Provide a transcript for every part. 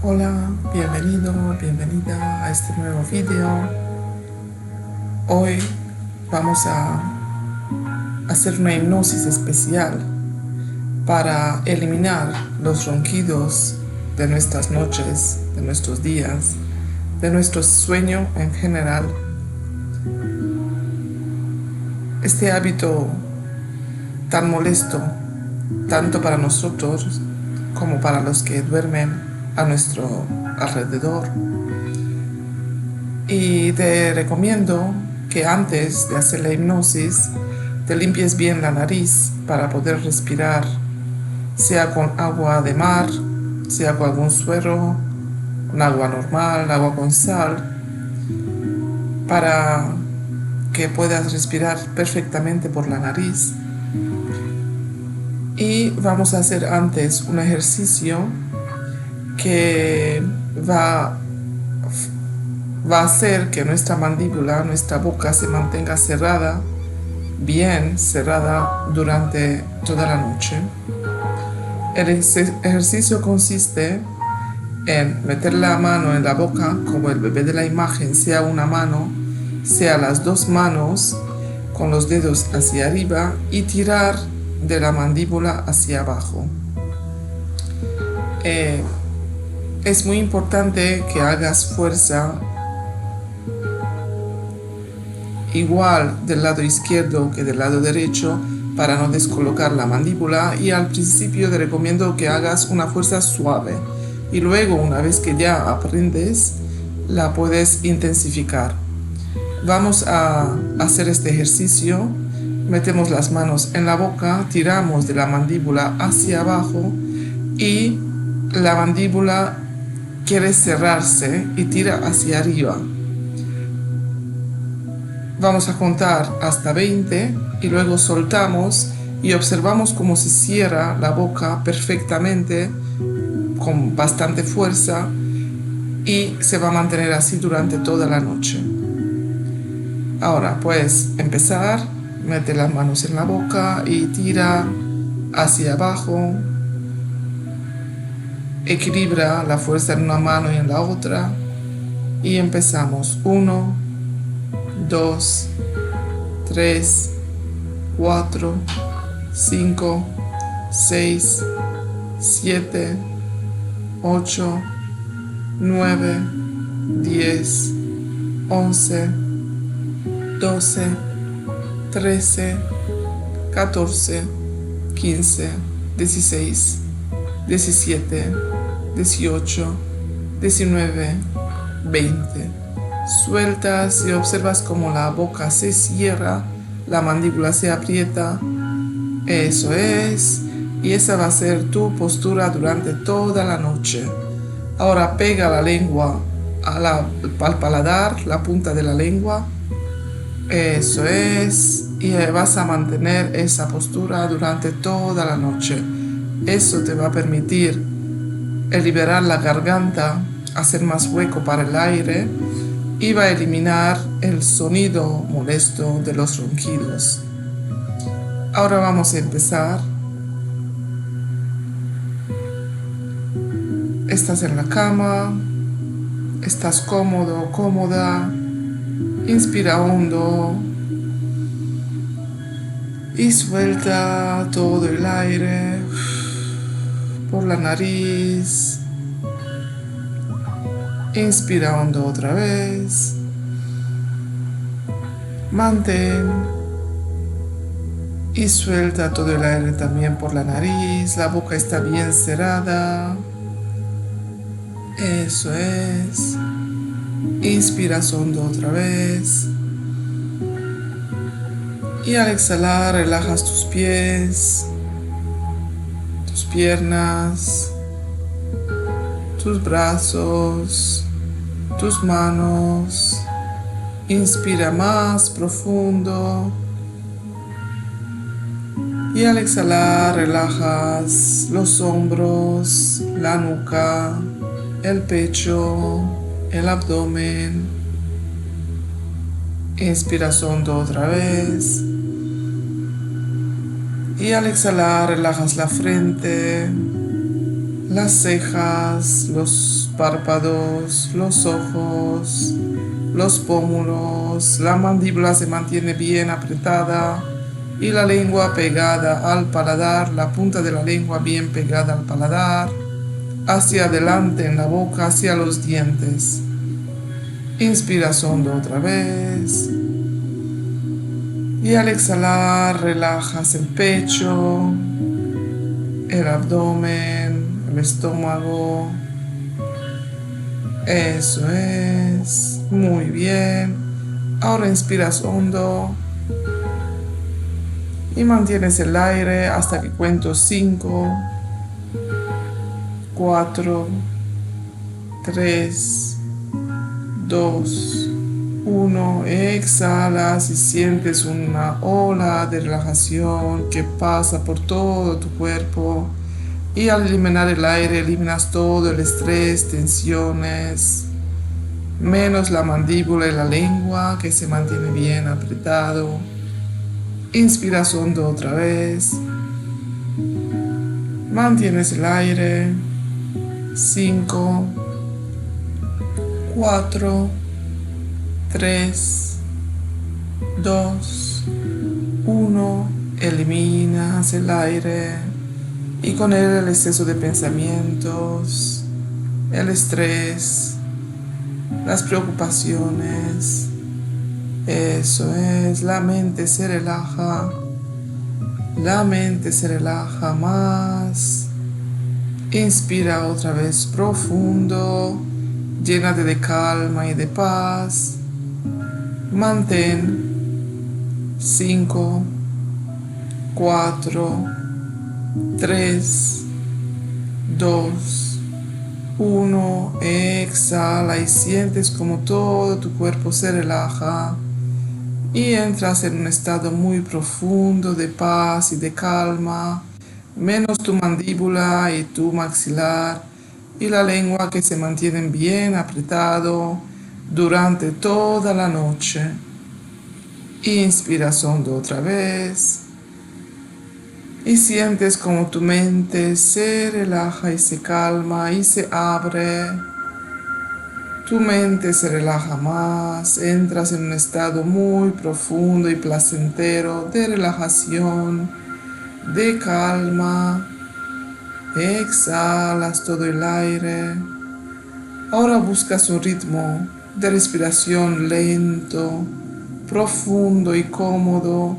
Hola, bienvenido, bienvenida a este nuevo video. Hoy vamos a hacer una hipnosis especial para eliminar los ronquidos de nuestras noches, de nuestros días, de nuestro sueño en general. Este hábito tan molesto, tanto para nosotros como para los que duermen a nuestro alrededor. Y te recomiendo que antes de hacer la hipnosis te limpies bien la nariz para poder respirar, sea con agua de mar, sea con algún suero, con agua normal, agua con sal, para que puedas respirar perfectamente por la nariz. Y vamos a hacer antes un ejercicio que va a hacer que nuestra mandíbula, nuestra boca se mantenga cerrada, bien cerrada durante toda la noche. El ejercicio consiste en meter la mano en la boca, como el bebé de la imagen, sea una mano, sea las dos manos, con los dedos hacia arriba y tirar de la mandíbula hacia abajo. Es muy importante que hagas fuerza igual del lado izquierdo que del lado derecho para no descolocar la mandíbula, y al principio te recomiendo que hagas una fuerza suave y luego, una vez que ya aprendes, la puedes intensificar. Vamos a hacer este ejercicio. Metemos las manos en la boca, tiramos de la mandíbula hacia abajo y la mandíbula quiere cerrarse y tira hacia arriba. Vamos a contar hasta 20 y luego soltamos y observamos cómo se cierra la boca perfectamente, con bastante fuerza, y se va a mantener así durante toda la noche. Ahora puedes empezar, mete las manos en la boca y tira hacia abajo, equilibra la fuerza en una mano y en la otra, y empezamos. 1, 2, 3, 4, 5, 6, 7, 8, 9, 10, 11, 12, 13, 14, 15, 16, 17, 18, 19, 20. Sueltas y observas cómo la boca se cierra, la mandíbula se aprieta. Eso es. Y esa va a ser tu postura durante toda la noche. Ahora pega la lengua al paladar, la punta de la lengua. Eso es. Y vas a mantener esa postura durante toda la noche. Eso te va a permitir liberar la garganta, hacer más hueco para el aire, y va a eliminar el sonido molesto de los ronquidos. Ahora vamos a empezar. Estás en la cama, estás cómodo, cómoda. Inspira hondo y suelta todo el aire por la nariz. Inspira hondo otra vez. Mantén y suelta todo el aire también por la nariz. La boca está bien cerrada. Eso es. Inspiras hondo otra vez. Y al exhalar, relajas tus pies, tus piernas, tus brazos, tus manos. Inspira más profundo. Y al exhalar, relajas los hombros, la nuca, el pecho, el abdomen. Inspiras hondo otra vez. Y al exhalar, relajas la frente, las cejas, los párpados, los ojos, los pómulos. La mandíbula se mantiene bien apretada y la lengua pegada al paladar, la punta de la lengua bien pegada al paladar, hacia adelante en la boca, hacia los dientes. Inspiras hondo otra vez. Y al exhalar relajas el pecho, el abdomen, el estómago. Eso es. Muy bien. Ahora inspiras hondo. Y mantienes el aire hasta que cuento 5, 4, 3, 2, 1. Exhalas y sientes una ola de relajación que pasa por todo tu cuerpo. Y al eliminar el aire, eliminas todo el estrés, tensiones, menos la mandíbula y la lengua que se mantiene bien apretado. Inspiras hondo otra vez. Mantienes el aire. 5, 4, 3, 2, 1. Eliminas el aire y con él el exceso de pensamientos, el estrés, las preocupaciones. Eso es, la mente se relaja. La mente se relaja más. Inspira otra vez profundo, llénate de calma y de paz. Mantén 5, 4, 3, 2, 1. Exhala y sientes como todo tu cuerpo se relaja y entras en un estado muy profundo de paz y de calma, menos tu mandíbula y tu maxilar y la lengua que se mantienen bien apretado durante toda la noche. Inspiras hondo otra vez y sientes como tu mente se relaja y se calma y se abre. Tu mente se relaja más, entras en un estado muy profundo y placentero de relajación, de calma. Exhalas todo el aire. Ahora buscas un ritmo de respiración lento, profundo y cómodo,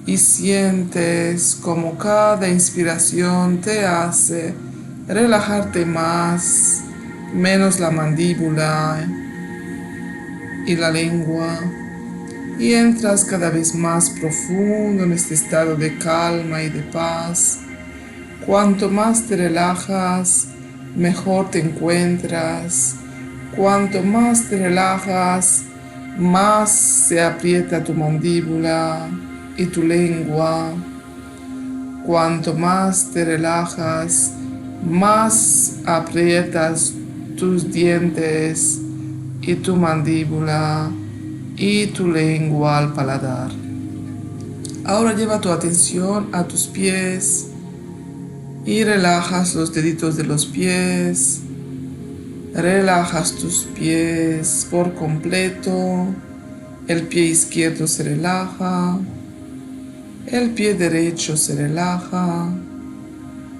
y sientes como cada inspiración te hace relajarte más, menos la mandíbula y la lengua, y entras cada vez más profundo en este estado de calma y de paz. Cuanto más te relajas, mejor te encuentras. Cuanto más te relajas, más se aprieta tu mandíbula y tu lengua. Cuanto más te relajas, más aprietas tus dientes y tu mandíbula y tu lengua al paladar. Ahora lleva tu atención a tus pies y relajas los deditos de los pies. Relajas tus pies por completo. El pie izquierdo se relaja. El pie derecho se relaja.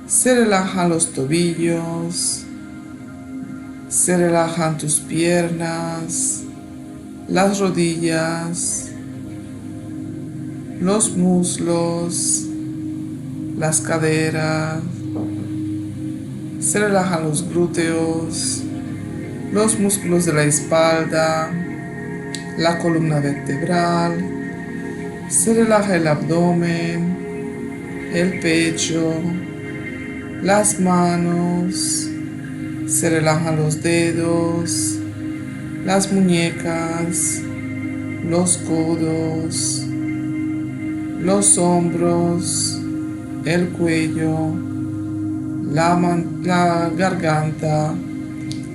Se relajan los tobillos. Se relajan tus piernas, las rodillas, los muslos, las caderas. Se relajan los glúteos, los músculos de la espalda, la columna vertebral. Se relaja el abdomen, el pecho, las manos. Se relajan los dedos, las muñecas, los codos, los hombros, el cuello, la garganta.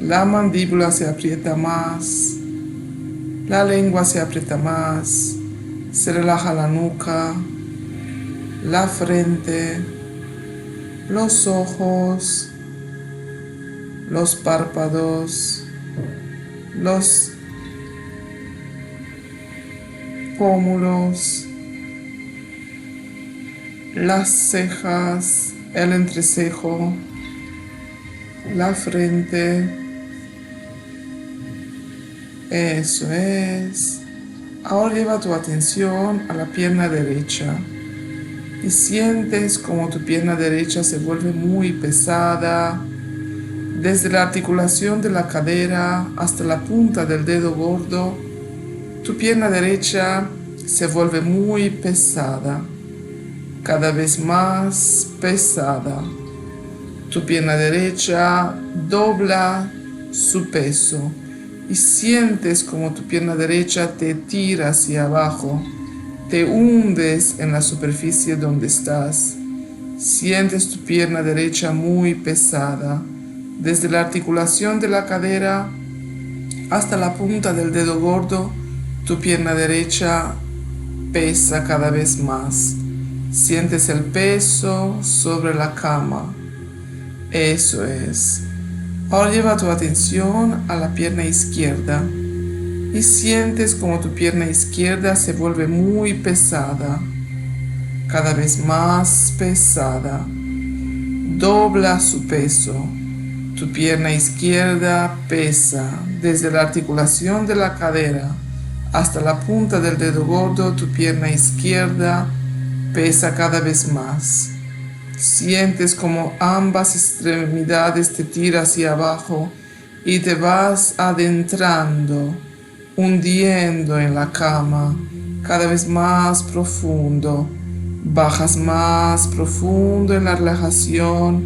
La mandíbula se aprieta más, la lengua se aprieta más, se relaja la nuca, la frente, los ojos, los párpados, los pómulos, las cejas, el entrecejo, la frente. Eso es. Ahora lleva tu atención a la pierna derecha y sientes como tu pierna derecha se vuelve muy pesada, desde la articulación de la cadera hasta la punta del dedo gordo. Tu pierna derecha se vuelve muy pesada, cada vez más pesada. Tu pierna derecha dobla su peso y sientes como tu pierna derecha te tira hacia abajo, te hundes en la superficie donde estás. Sientes tu pierna derecha muy pesada, desde la articulación de la cadera hasta la punta del dedo gordo. Tu pierna derecha pesa cada vez más. Sientes el peso sobre la cama. Eso es. Ahora lleva tu atención a la pierna izquierda y sientes como tu pierna izquierda se vuelve muy pesada, cada vez más pesada. Dobla su peso. Tu pierna izquierda pesa desde la articulación de la cadera hasta la punta del dedo gordo. Tu pierna izquierda pesa cada vez más. Sientes como ambas extremidades te tiran hacia abajo y te vas adentrando, hundiendo en la cama, cada vez más profundo. Bajas más profundo en la relajación,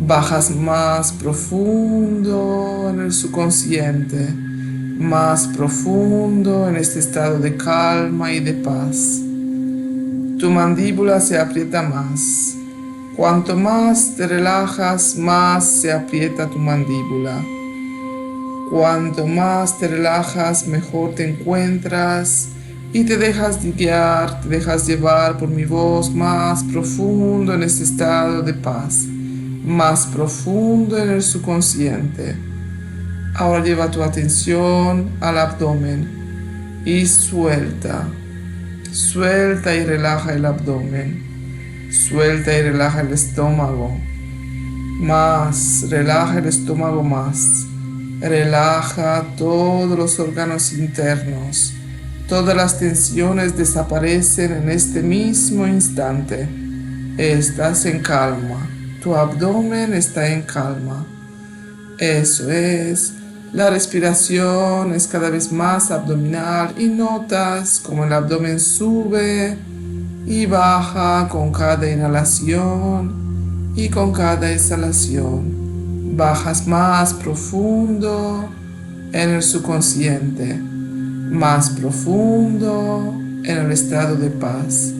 bajas más profundo en el subconsciente, más profundo en este estado de calma y de paz. Tu mandíbula se aprieta más. Cuanto más te relajas, más se aprieta tu mandíbula. Cuanto más te relajas, mejor te encuentras y te dejas guiar, te dejas llevar por mi voz más profundo en este estado de paz, más profundo en el subconsciente. Ahora lleva tu atención al abdomen y suelta. Suelta y relaja el abdomen. Suelta y relaja el estómago. Más, relaja el estómago más. Relaja todos los órganos internos. Todas las tensiones desaparecen en este mismo instante. Estás en calma. Tu abdomen está en calma. Eso es. La respiración es cada vez más abdominal y notas como el abdomen sube y baja con cada inhalación y con cada exhalación. Bajas más profundo en el subconsciente, más profundo en el estado de paz.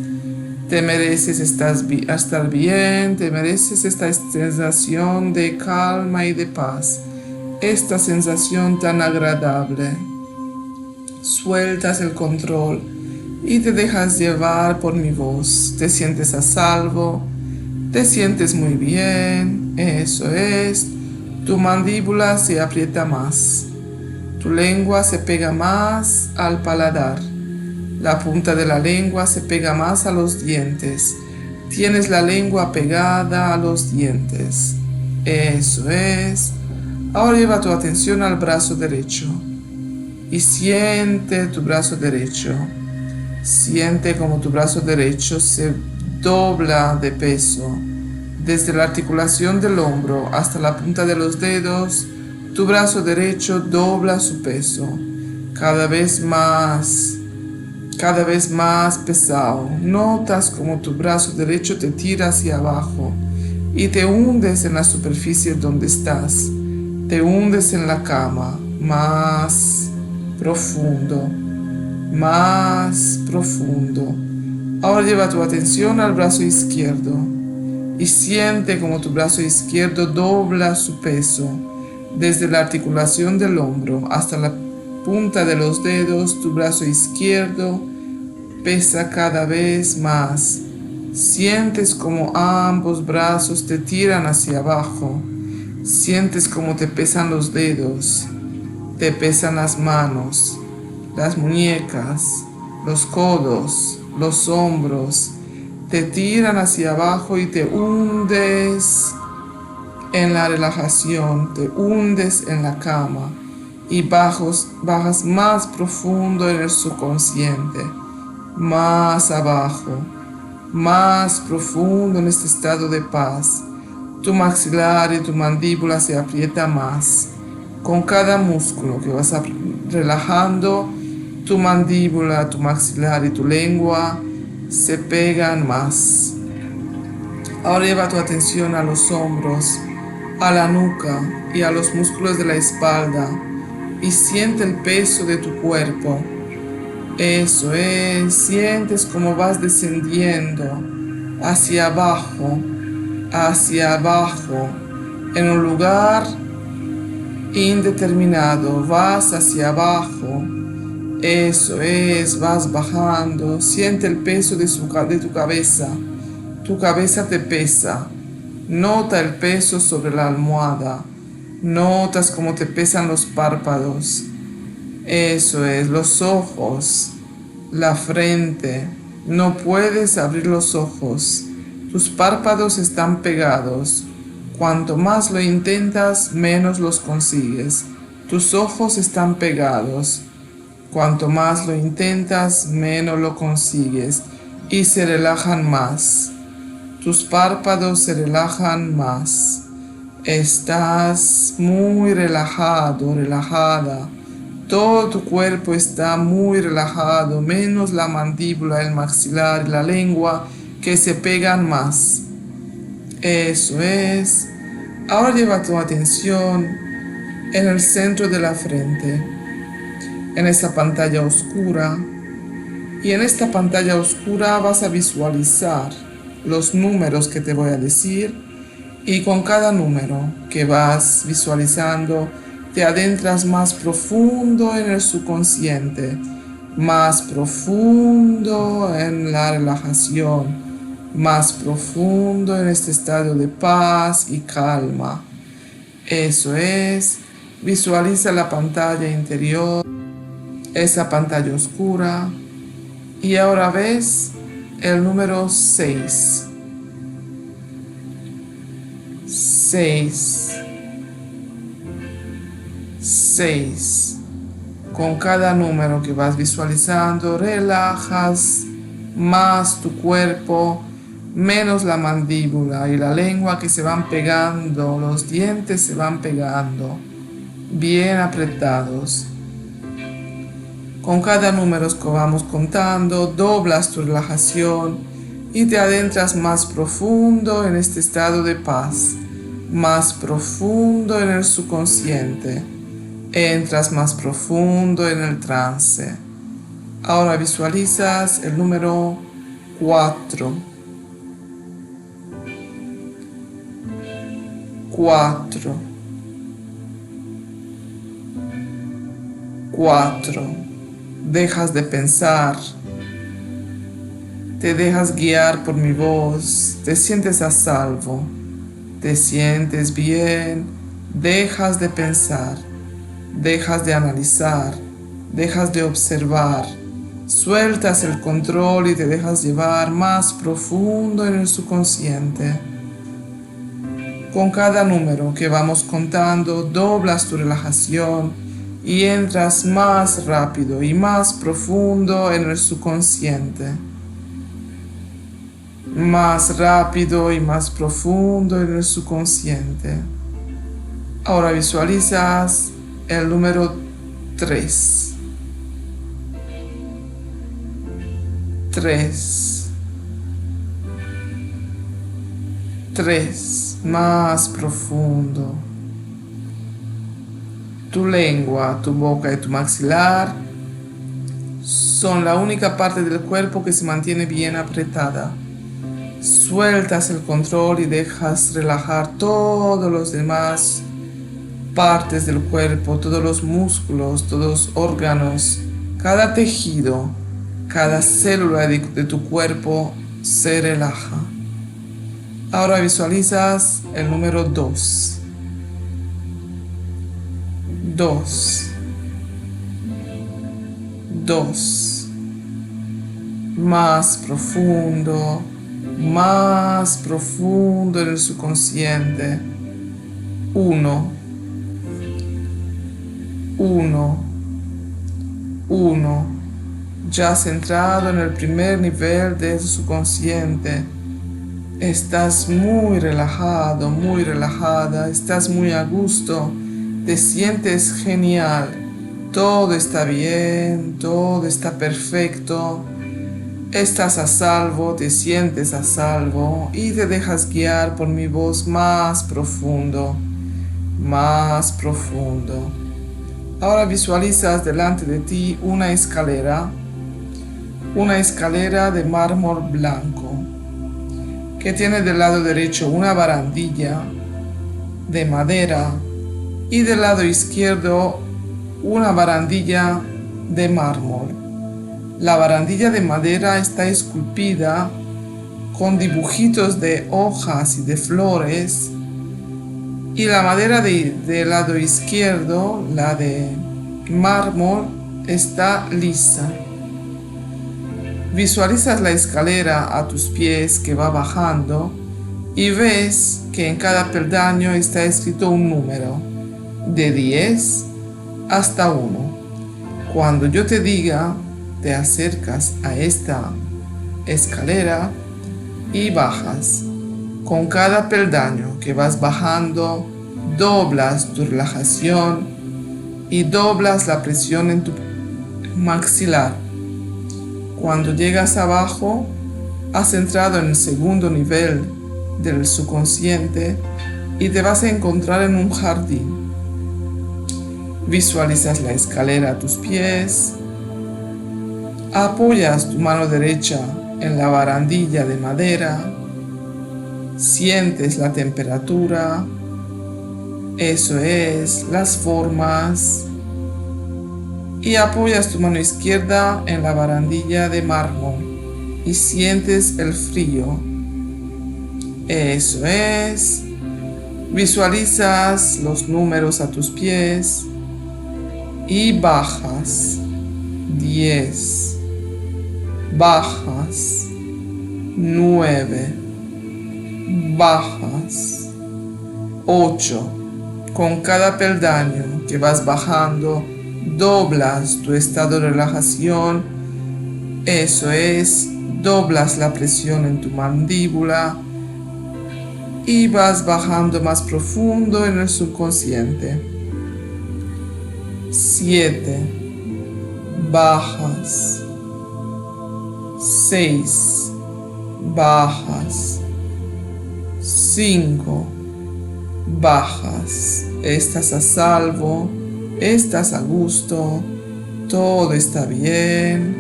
Te mereces estar bien, te mereces esta sensación de calma y de paz, esta sensación tan agradable. Sueltas el control y te dejas llevar por mi voz. Te sientes a salvo, te sientes muy bien, eso es. Tu mandíbula se aprieta más, tu lengua se pega más al paladar, la punta de la lengua se pega más a los dientes, tienes la lengua pegada a los dientes, eso es. Ahora lleva tu atención al brazo derecho y siente tu brazo derecho. Siente como tu brazo derecho se dobla de peso. Desde la articulación del hombro hasta la punta de los dedos, tu brazo derecho dobla su peso. Cada vez más pesado. Notas como tu brazo derecho te tira hacia abajo y te hundes en la superficie donde estás. Te hundes en la cama, más profundo, más profundo. Ahora lleva tu atención al brazo izquierdo y siente como tu brazo izquierdo dobla su peso. Desde la articulación del hombro hasta la punta de los dedos, tu brazo izquierdo pesa cada vez más. Sientes como ambos brazos te tiran hacia abajo Sientes cómo te pesan los dedos, te pesan las manos, las muñecas, los codos, los hombros. Te tiran hacia abajo y te hundes en la relajación, te hundes en la cama y bajas más profundo en el subconsciente, más abajo, más profundo en este estado de paz. Tu maxilar y tu mandíbula se aprieta más. Con cada músculo que vas relajando, tu mandíbula, tu maxilar y tu lengua se pegan más. Ahora lleva tu atención a los hombros, a la nuca y a los músculos de la espalda y siente el peso de tu cuerpo. Eso es, sientes cómo vas descendiendo hacia abajo, en un lugar indeterminado, vas hacia abajo. Eso es, vas bajando, siente el peso de tu cabeza. Tu cabeza te pesa. Nota el peso sobre la almohada. Notas cómo te pesan los párpados. Eso es, los ojos, la frente. No puedes abrir los ojos. Tus párpados están pegados. Cuanto más lo intentas, menos los consigues. Tus ojos están pegados. Cuanto más lo intentas, menos lo consigues y se relajan más. Tus párpados se relajan más. Estás muy relajado, relajada. Todo tu cuerpo está muy relajado, menos la mandíbula, el maxilar y la lengua que se pegan más. Eso es. Ahora lleva tu atención en el centro de la frente, en esa pantalla oscura. Y en esta pantalla oscura vas a visualizar los números que te voy a decir. Y con cada número que vas visualizando, te adentras más profundo en el subconsciente, más profundo en la relajación, más profundo en este estado de paz y calma. Eso es, visualiza la pantalla interior, esa pantalla oscura, y ahora ves el número 6. 6. 6. Con cada número que vas visualizando, relajas más tu cuerpo, menos la mandíbula y la lengua que se van pegando, los dientes se van pegando, bien apretados. Con cada número que vamos contando, doblas tu relajación y te adentras más profundo en este estado de paz, más profundo en el subconsciente. Entras más profundo en el trance. Ahora visualizas el número 4. 4. 4. Dejas de pensar. Te dejas guiar por mi voz. Te sientes a salvo. Te sientes bien. Dejas de pensar. Dejas de analizar, dejas de observar, sueltas el control y te dejas llevar más profundo en el subconsciente. Con cada número que vamos contando, doblas tu relajación y entras más rápido y más profundo en el subconsciente. Más rápido y más profundo en el subconsciente. Ahora visualizas el número 3. 3. 3. Más profundo. Tu lengua, tu boca y tu maxilar son la única parte del cuerpo que se mantiene bien apretada. Sueltas el control y dejas relajar todos los demás partes del cuerpo, todos los músculos, todos los órganos, cada tejido, cada célula de tu cuerpo se relaja. Ahora visualizas el número 2. 2, 2, más profundo en el subconsciente. 1, 1, 1, ya centrado en el primer nivel de tu subconsciente. Estás muy relajado, muy relajada, estás muy a gusto, te sientes genial, todo está bien, todo está perfecto, estás a salvo, te sientes a salvo y te dejas guiar por mi voz más profundo, más profundo. Ahora visualizas delante de ti una escalera de mármol blanco, que tiene del lado derecho una barandilla de madera y del lado izquierdo una barandilla de mármol. La barandilla de madera está esculpida con dibujitos de hojas y de flores, y la madera del lado izquierdo, la de mármol, está lisa. Visualizas la escalera a tus pies que va bajando y ves que en cada peldaño está escrito un número, de 10 hasta 1. Cuando yo te diga, te acercas a esta escalera y bajas. Con cada peldaño que vas bajando, doblas tu relajación y doblas la presión en tu maxilar. Cuando llegas abajo, has entrado en el segundo nivel del subconsciente y te vas a encontrar en un jardín. Visualizas la escalera a tus pies, apoyas tu mano derecha en la barandilla de madera, sientes la temperatura, eso es, las formas, y apoyas tu mano izquierda en la barandilla de mármol y sientes el frío, eso es. Visualizas los números a tus pies y bajas. 10, bajas. 9, bajas. 8. Con cada peldaño que vas bajando, doblas tu estado de relajación, eso es, doblas la presión en tu mandíbula y vas bajando más profundo en el subconsciente. 7, bajas. 6, bajas. 5, bajas. Estás a salvo, estás a gusto, todo está bien.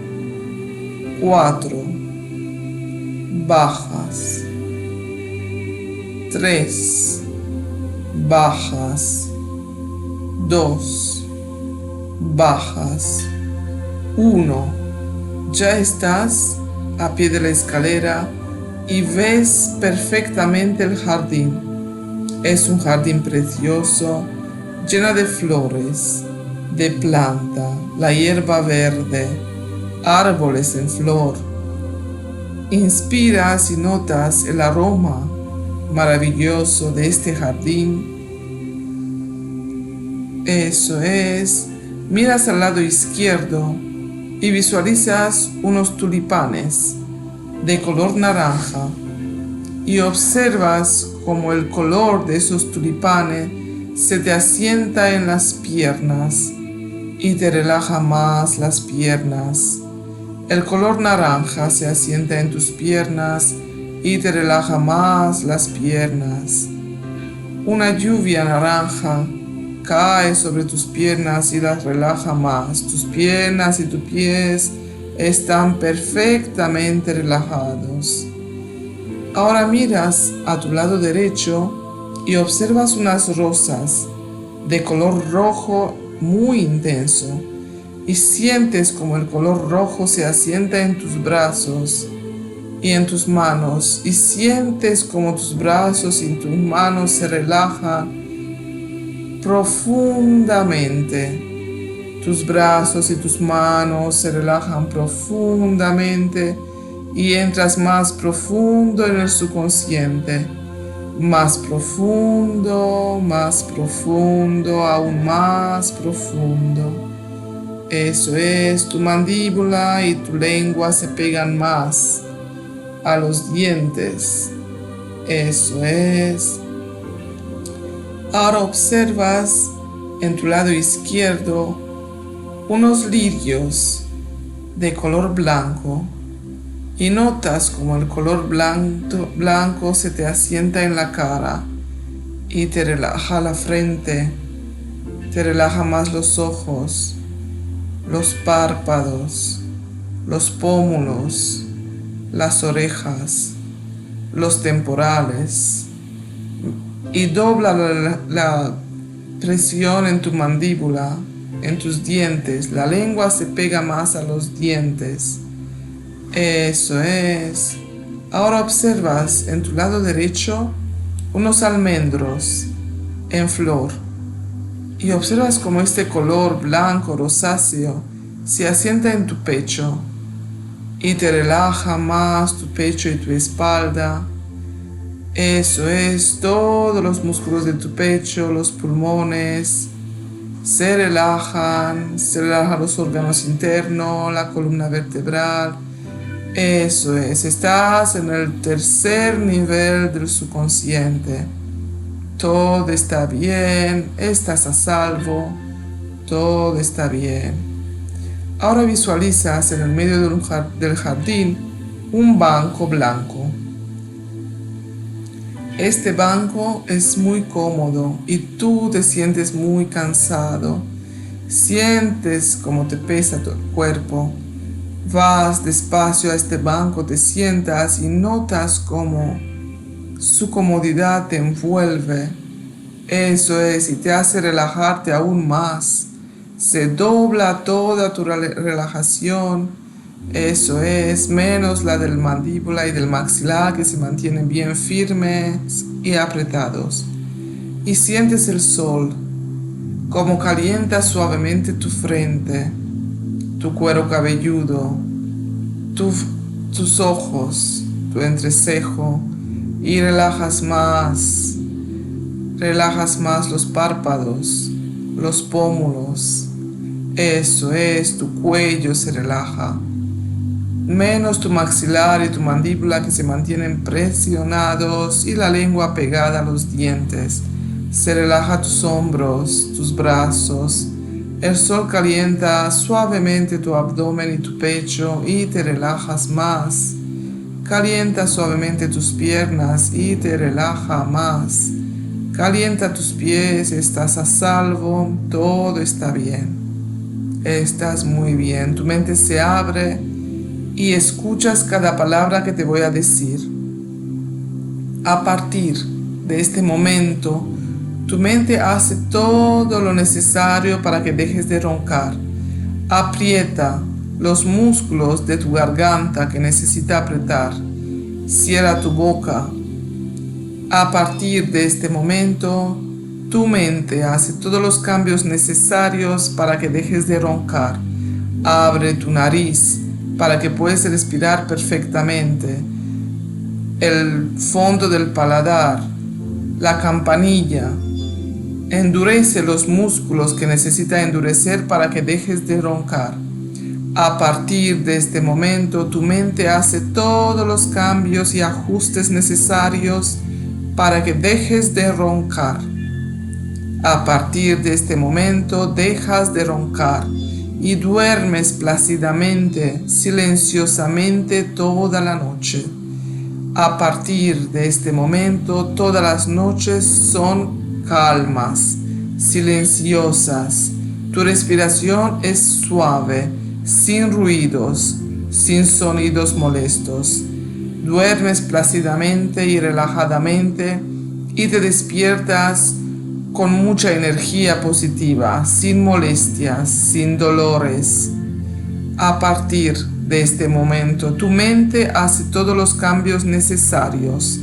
4, bajas. 3, bajas. 2, bajas. 1, ya estás a pie de la escalera y ves perfectamente el jardín. Es un jardín precioso, lleno de flores, de planta, la hierba verde, árboles en flor. Inspiras y notas el aroma maravilloso de este jardín. Eso es. Miras al lado izquierdo y visualizas unos tulipanes de color naranja y observas cómo el color de esos tulipanes se te asienta en las piernas y te relaja más las piernas. El color naranja se asienta en tus piernas y te relaja más las piernas. Una lluvia naranja cae sobre tus piernas y las relaja más. Tus piernas y tus pies están perfectamente relajados. Ahora miras a tu lado derecho y observas unas rosas de color rojo muy intenso y sientes como el color rojo se asienta en tus brazos y en tus manos, y sientes como tus brazos y tus manos se relajan profundamente. Tus brazos y tus manos se relajan profundamente y entras más profundo en el subconsciente. Más profundo, aún más profundo. Eso es, tu mandíbula y tu lengua se pegan más a los dientes. Eso es. Ahora observas en tu lado izquierdo unos lirios de color blanco y notas como el color blanco se te asienta en la cara y te relaja la frente, te relaja más los ojos, los párpados, los pómulos, las orejas, los temporales y dobla la presión en tu mandíbula, en tus dientes. La lengua se pega más a los dientes. Eso es. Ahora observas en tu lado derecho unos almendros en flor y observas como este color blanco rosáceo se asienta en tu pecho y te relaja más tu pecho y tu espalda. Eso es, todos los músculos de tu pecho, los pulmones se relajan los órganos internos, la columna vertebral. Eso es, estás en el tercer nivel del subconsciente. Todo está bien, estás a salvo, todo está bien. Ahora visualizas en el medio del jardín un banco blanco. Este banco es muy cómodo y tú te sientes muy cansado. Sientes como te pesa tu cuerpo. Vas despacio a este banco, te sientas y notas como su comodidad te envuelve. Eso es, y te hace relajarte aún más. Se dobla toda tu relajación. Eso es, menos la del mandíbula y del maxilar que se mantienen bien firmes y apretados. Y sientes el sol, como calienta suavemente tu frente, tu cuero cabelludo, tus ojos, tu entrecejo, y relajas más los párpados, los pómulos. Eso es, tu cuello se relaja. Menos tu maxilar y tu mandíbula que se mantienen presionados y la lengua pegada a los dientes. Se relaja tus hombros, tus brazos. El sol calienta suavemente tu abdomen y tu pecho y te relajas más. Calienta suavemente tus piernas y te relaja más. Calienta tus pies, estás a salvo, todo está bien. Estás muy bien, tu mente se abre y escuchas cada palabra que te voy a decir. A partir de este momento, tu mente hace todo lo necesario para que dejes de roncar. Aprieta los músculos de tu garganta que necesita apretar. Cierra tu boca. A partir de este momento, tu mente hace todos los cambios necesarios para que dejes de roncar. Abre tu nariz para que puedas respirar perfectamente. El fondo del paladar, la campanilla. Endurece los músculos que necesita endurecer para que dejes de roncar. A partir de este momento, tu mente hace todos los cambios y ajustes necesarios para que dejes de roncar. A partir de este momento, dejas de roncar y duermes plácidamente, silenciosamente toda la noche. A partir de este momento, todas las noches son calmas, silenciosas. Tu respiración es suave, sin ruidos, sin sonidos molestos. Duermes plácidamente y relajadamente y te despiertas con mucha energía positiva, sin molestias, sin dolores. A partir de este momento, tu mente hace todos los cambios necesarios,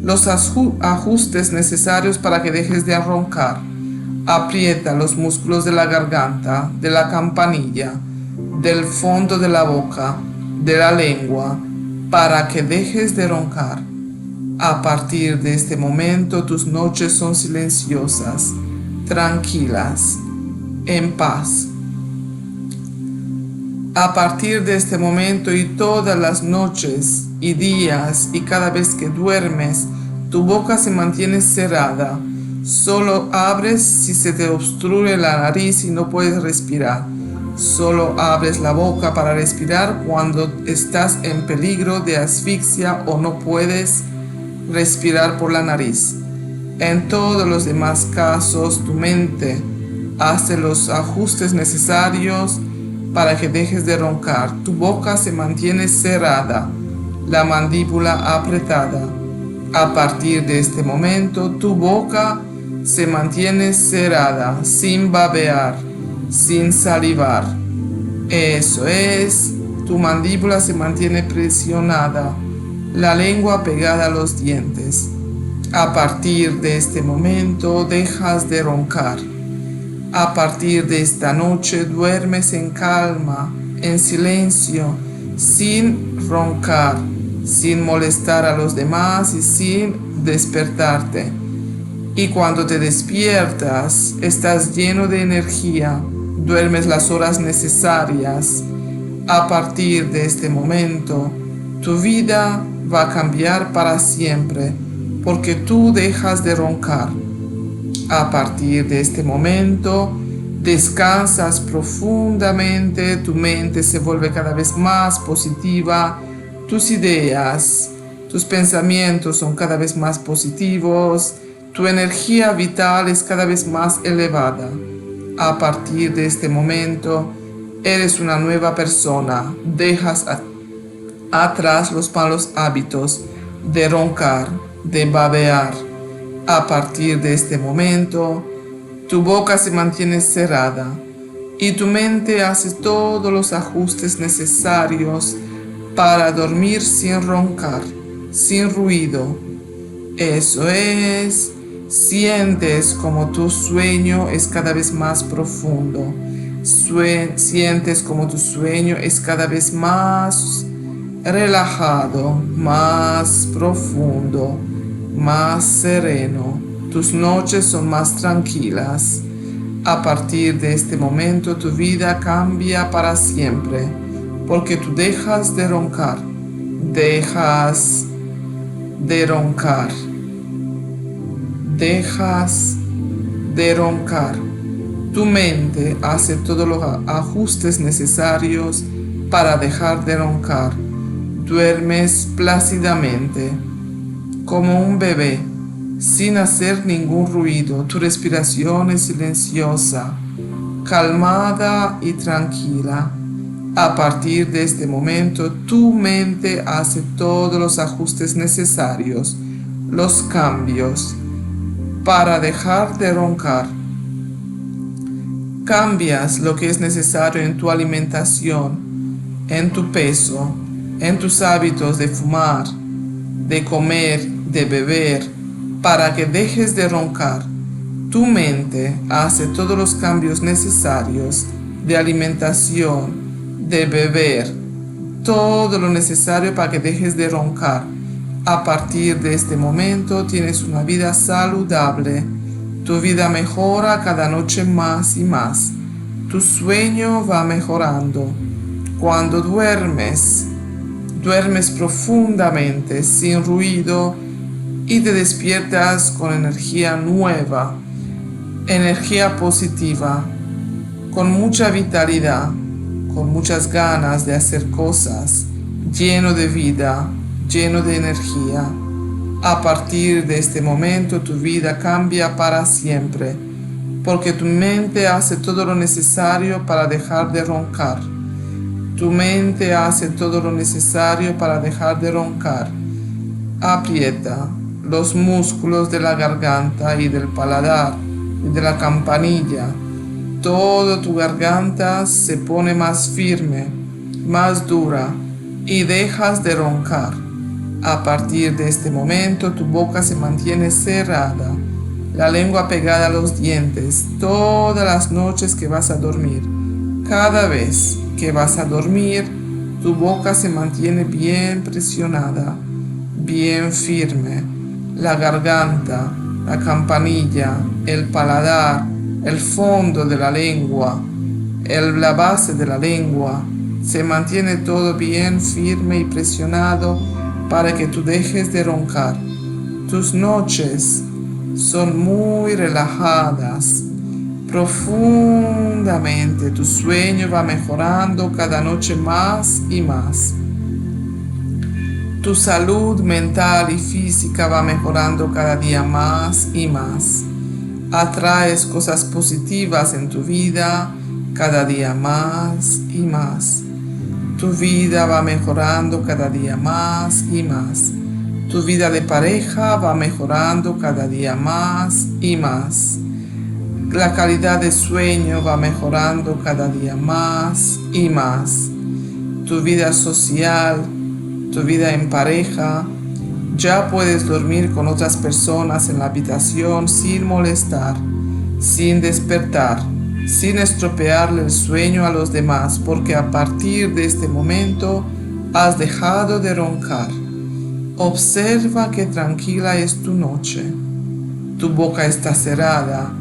los ajustes necesarios para que dejes de roncar. Aprieta los músculos de la garganta, de la campanilla, del fondo de la boca, de la lengua, para que dejes de roncar. A partir de este momento tus noches son silenciosas, tranquilas, en paz. A partir de este momento y todas las noches y días y cada vez que duermes, tu boca se mantiene cerrada. Solo abres si se te obstruye la nariz y no puedes respirar. Solo abres la boca para respirar cuando estás en peligro de asfixia o no puedes respirar por la nariz. En todos los demás casos, tu mente hace los ajustes necesarios para que dejes de roncar. Tu boca se mantiene cerrada, la mandíbula apretada. A partir de este momento, tu boca se mantiene cerrada, sin babear, sin salivar. Eso es, tu mandíbula se mantiene presionada, la lengua pegada a los dientes. A partir de este momento, dejas de roncar. A partir de esta noche, duermes en calma, en silencio, sin roncar, sin molestar a los demás y sin despertarte. Y cuando te despiertas, estás lleno de energía, duermes las horas necesarias. A partir de este momento, tu vida va a cambiar para siempre, porque tú dejas de roncar. A partir de este momento, descansas profundamente, tu mente se vuelve cada vez más positiva, tus ideas, tus pensamientos son cada vez más positivos, tu energía vital es cada vez más elevada. A partir de este momento, eres una nueva persona, dejas atrás los malos hábitos de roncar, de babear. A partir de este momento, tu boca se mantiene cerrada y tu mente hace todos los ajustes necesarios para dormir sin roncar, sin ruido. Eso es, sientes como tu sueño es cada vez más profundo. Sientes como tu sueño es cada vez más relajado, más profundo, más sereno. Tus noches son más tranquilas. A partir de este momento tu vida cambia para siempre, porque tú dejas de roncar, dejas de roncar, dejas de roncar. Tu mente hace todos los ajustes necesarios para dejar de roncar. Duermes plácidamente, como un bebé, sin hacer ningún ruido. Tu respiración es silenciosa, calmada y tranquila. A partir de este momento, tu mente hace todos los ajustes necesarios, los cambios, para dejar de roncar. Cambias lo que es necesario en tu alimentación, en tu peso, en tus hábitos de fumar, de comer, de beber, para que dejes de roncar. Tu mente hace todos los cambios necesarios de alimentación, de beber, todo lo necesario para que dejes de roncar. A partir de este momento tienes una vida saludable. Tu vida mejora cada noche más y más. Tu sueño va mejorando. Cuando duermes, duermes profundamente, sin ruido, y te despiertas con energía nueva, energía positiva, con mucha vitalidad, con muchas ganas de hacer cosas, lleno de vida, lleno de energía. A partir de este momento tu vida cambia para siempre, porque tu mente hace todo lo necesario para dejar de roncar. Tu mente hace todo lo necesario para dejar de roncar. Aprieta los músculos de la garganta y del paladar y de la campanilla. Toda tu garganta se pone más firme, más dura, y dejas de roncar. A partir de este momento tu boca se mantiene cerrada, la lengua pegada a los dientes, todas las noches que vas a dormir. Cada vez que vas a dormir, tu boca se mantiene bien presionada, bien firme. La garganta, la campanilla, el paladar, el fondo de la lengua, la base de la lengua, se mantiene todo bien firme y presionado para que tú dejes de roncar. Tus noches son muy relajadas, profundamente. Tu sueño va mejorando cada noche más y más. Tu salud mental y física va mejorando cada día más y más. Atraes cosas positivas en tu vida cada día más y más. Tu vida va mejorando cada día más y más. Tu vida de pareja va mejorando cada día más y más. La calidad de sueño va mejorando cada día más y más. Tu vida social, tu vida en pareja, ya puedes dormir con otras personas en la habitación sin molestar, sin despertar, sin estropearle el sueño a los demás, porque a partir de este momento has dejado de roncar. Observa qué tranquila es tu noche. Tu boca está cerrada,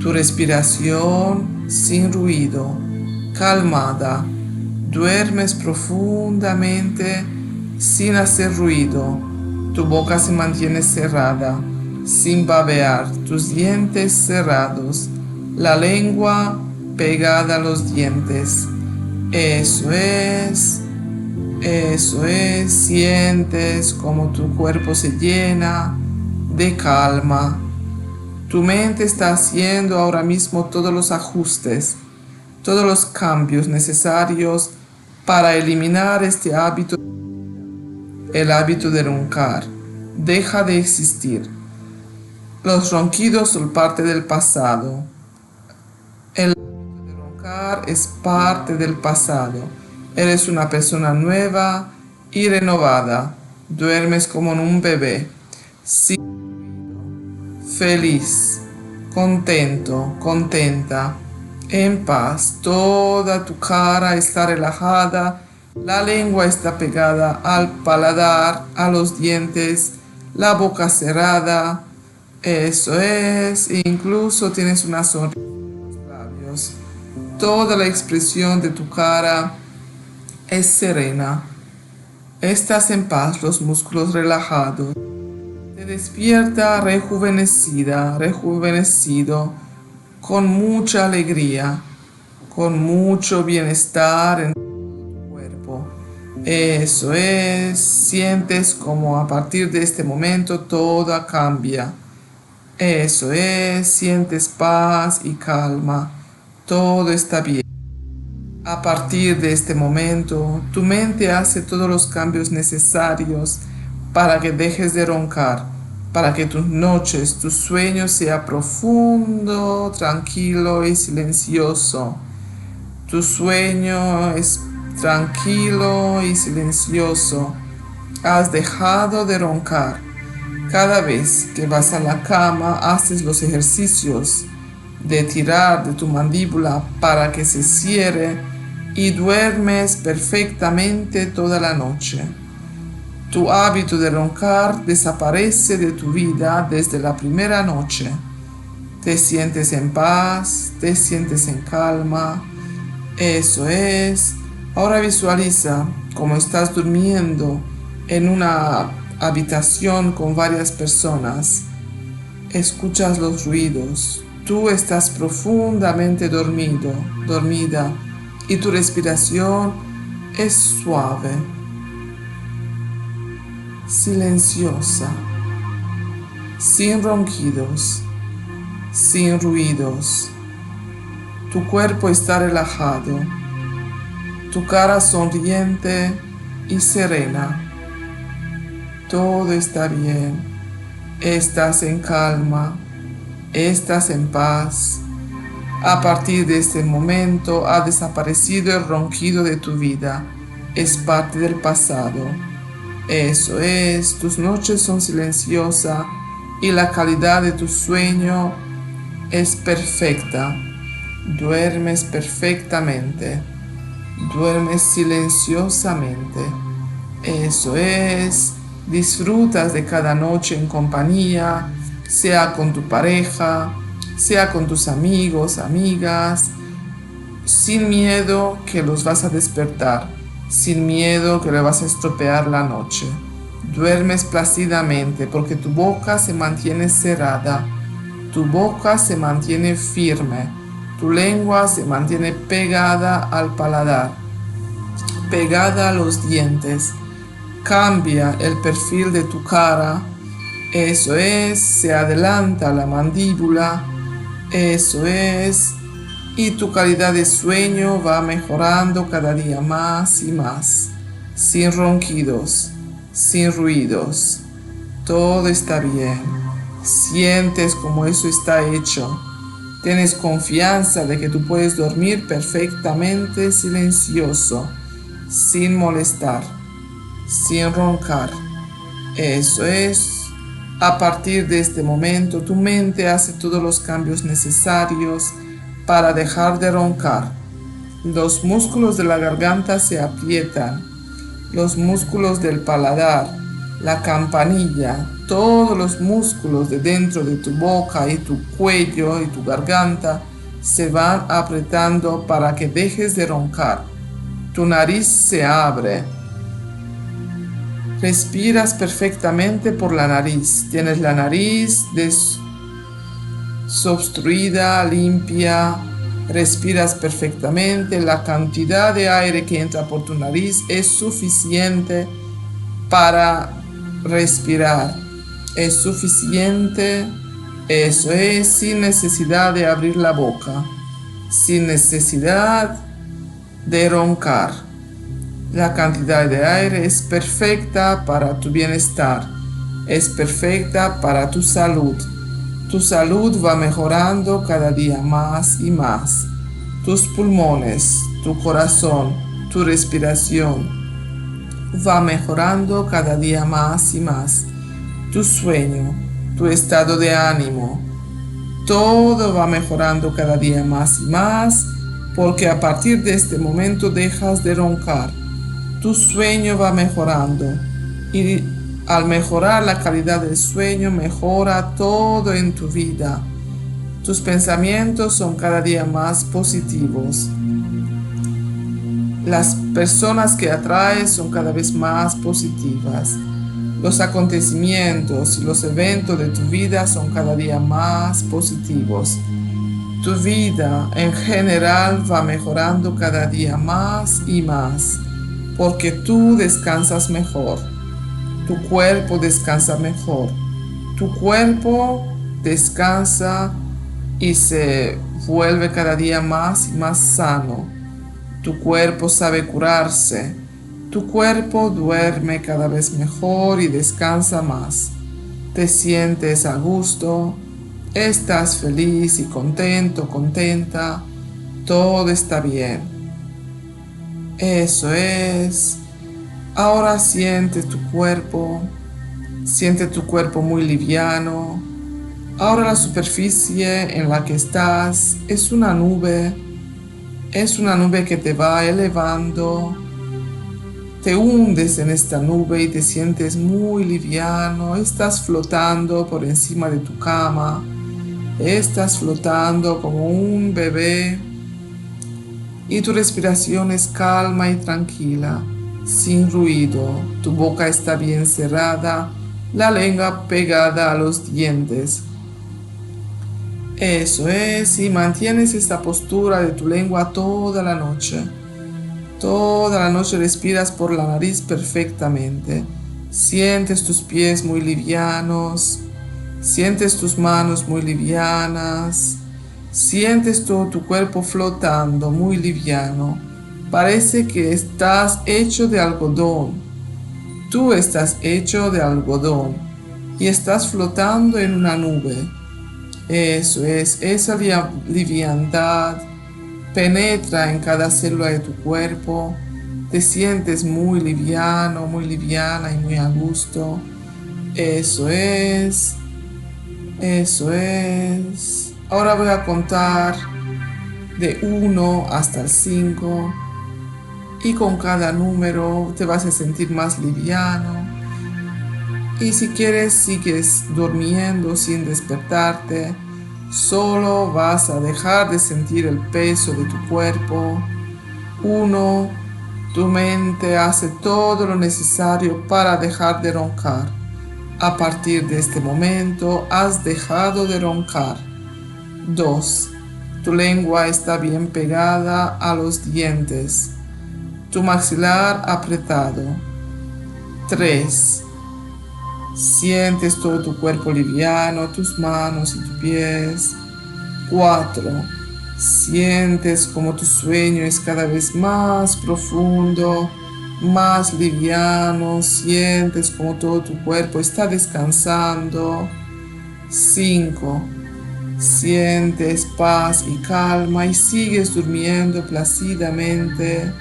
tu respiración sin ruido, calmada. Duermes profundamente sin hacer ruido. Tu boca se mantiene cerrada, sin babear, tus dientes cerrados, la lengua pegada a los dientes. Eso es, sientes como tu cuerpo se llena de calma. Tu mente está haciendo ahora mismo todos los ajustes, todos los cambios necesarios para eliminar este hábito. El hábito de roncar deja de existir. Los ronquidos son parte del pasado. El hábito de roncar es parte del pasado. Eres una persona nueva y renovada. Duermes como un bebé, sin ruido, feliz, contento, contenta, en paz. Toda tu cara está relajada. La lengua está pegada al paladar, a los dientes, la boca cerrada. Eso es, incluso tienes una sonrisa en los labios. Toda la expresión de tu cara es serena. Estás en paz, los músculos relajados. Te despierta rejuvenecida, rejuvenecido, con mucha alegría, con mucho bienestar en Eso es, sientes como a partir de este momento todo cambia. Eso es, sientes paz y calma, todo está bien. A partir de este momento, tu mente hace todos los cambios necesarios para que dejes de roncar, para que tus noches, tu sueño sea profundo, tranquilo y silencioso. Tu sueño es tranquilo y silencioso. Has dejado de roncar. Cada vez que vas a la cama, haces los ejercicios de tirar de tu mandíbula para que se cierre y duermes perfectamente toda la noche. Tu hábito de roncar desaparece de tu vida desde la primera noche. Te sientes en paz, te sientes en calma. Eso es. Ahora visualiza cómo estás durmiendo en una habitación con varias personas. Escuchas los ruidos. Tú estás profundamente dormido, dormida, y tu respiración es suave, silenciosa, sin ronquidos, sin ruidos. Tu cuerpo está relajado, tu cara sonriente y serena. Todo está bien, estás en calma, estás en paz. A partir de este momento ha desaparecido el ronquido de tu vida, es parte del pasado. Eso es, tus noches son silenciosas y la calidad de tu sueño es perfecta. Duermes perfectamente. Duermes silenciosamente. Eso es. Disfrutas de cada noche en compañía, sea con tu pareja, sea con tus amigos, amigas, sin miedo que los vas a despertar, sin miedo que le vas a estropear la noche. Duermes plácidamente porque tu boca se mantiene cerrada, tu boca se mantiene firme, tu lengua se mantiene pegada al paladar, pegada a los dientes. Cambia el perfil de tu cara, eso es, se adelanta la mandíbula, eso es, y tu calidad de sueño va mejorando cada día más y más, sin ronquidos, sin ruidos. Todo está bien. Sientes como eso está hecho. Tienes confianza de que tú puedes dormir perfectamente silencioso, sin molestar, sin roncar. Eso es. A partir de este momento, tu mente hace todos los cambios necesarios para dejar de roncar. Los músculos de la garganta se aprietan, los músculos del paladar, la campanilla, todos los músculos de dentro de tu boca y tu cuello y tu garganta se van apretando para que dejes de roncar. Tu nariz se abre. Respiras perfectamente por la nariz. Tienes la nariz desobstruida, limpia. Respiras perfectamente. La cantidad de aire que entra por tu nariz es suficiente para respirar. Es suficiente. Eso es, sin necesidad de abrir la boca, sin necesidad de roncar. La cantidad de aire es perfecta para tu bienestar, es perfecta para tu salud. Tu salud va mejorando cada día más y más. Tus pulmones, tu corazón, tu respiración va mejorando cada día más y más. Tu sueño, tu estado de ánimo, todo va mejorando cada día más y más, porque a partir de este momento dejas de roncar. Tu sueño va mejorando y al mejorar la calidad del sueño mejora todo en tu vida. Tus pensamientos son cada día más positivos. Las personas que atraes son cada vez más positivas. Los acontecimientos y los eventos de tu vida son cada día más positivos. Tu vida en general va mejorando cada día más y más, porque tú descansas mejor. Tu cuerpo descansa mejor. Tu cuerpo descansa y se vuelve cada día más y más sano. Tu cuerpo sabe curarse. Tu cuerpo duerme cada vez mejor y descansa más. Te sientes a gusto, estás feliz y contento, contenta. Todo está bien. Eso es. Ahora siente tu cuerpo muy liviano. Ahora la superficie en la que estás es una nube que te va elevando. Te hundes en esta nube y te sientes muy liviano. Estás flotando por encima de tu cama. Estás flotando como un bebé. Y tu respiración es calma y tranquila, sin ruido. Tu boca está bien cerrada, la lengua pegada a los dientes. Eso es, y mantienes esta postura de tu lengua toda la noche. Toda la noche respiras por la nariz perfectamente. Sientes tus pies muy livianos. Sientes tus manos muy livianas. Sientes todo tu cuerpo flotando muy liviano. Parece que estás hecho de algodón. Tú estás hecho de algodón y estás flotando en una nube. Eso es, esa liviandad penetra en cada célula de tu cuerpo. Te sientes muy liviano, muy liviana y muy a gusto. Eso es. Eso es. Ahora voy a contar de 1 hasta el 5 y con cada número te vas a sentir más liviano. Y si quieres, sigues durmiendo sin despertarte. Solo vas a dejar de sentir el peso de tu cuerpo. 1. Tu mente hace todo lo necesario para dejar de roncar. A partir de este momento has dejado de roncar. 2. Tu lengua está bien pegada a los dientes. Tu maxilar apretado. 3. Sientes todo tu cuerpo liviano, tus manos y tus pies. 4. Sientes como tu sueño es cada vez más profundo, más liviano. Sientes como todo tu cuerpo está descansando. 5. Sientes paz y calma y sigues durmiendo plácidamente,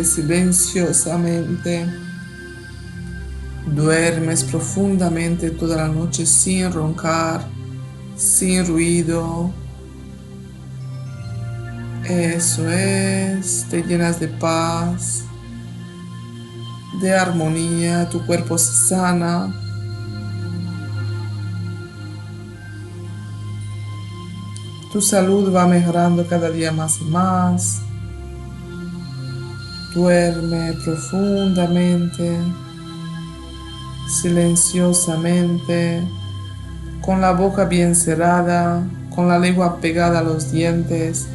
silenciosamente. Duermes profundamente toda la noche sin roncar, sin ruido. Eso es, te llenas de paz, de armonía, tu cuerpo se sana. Tu salud va mejorando cada día más y más. Duerme profundamente, silenciosamente, con la boca bien cerrada, con la lengua pegada a los dientes,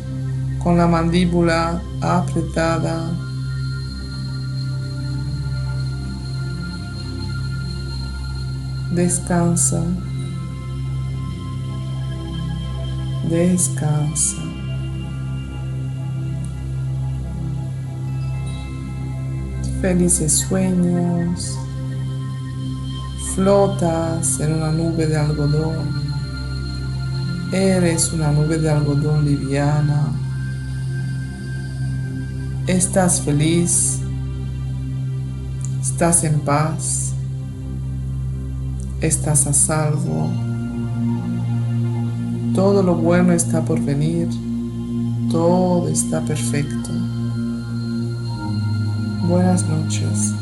con la mandíbula apretada. Descansa. Descansa. Felices sueños. Flotas en una nube de algodón. Eres una nube de algodón liviana. Estás feliz. Estás en paz. Estás a salvo. Todo lo bueno está por venir. Todo está perfecto. Buenas noches.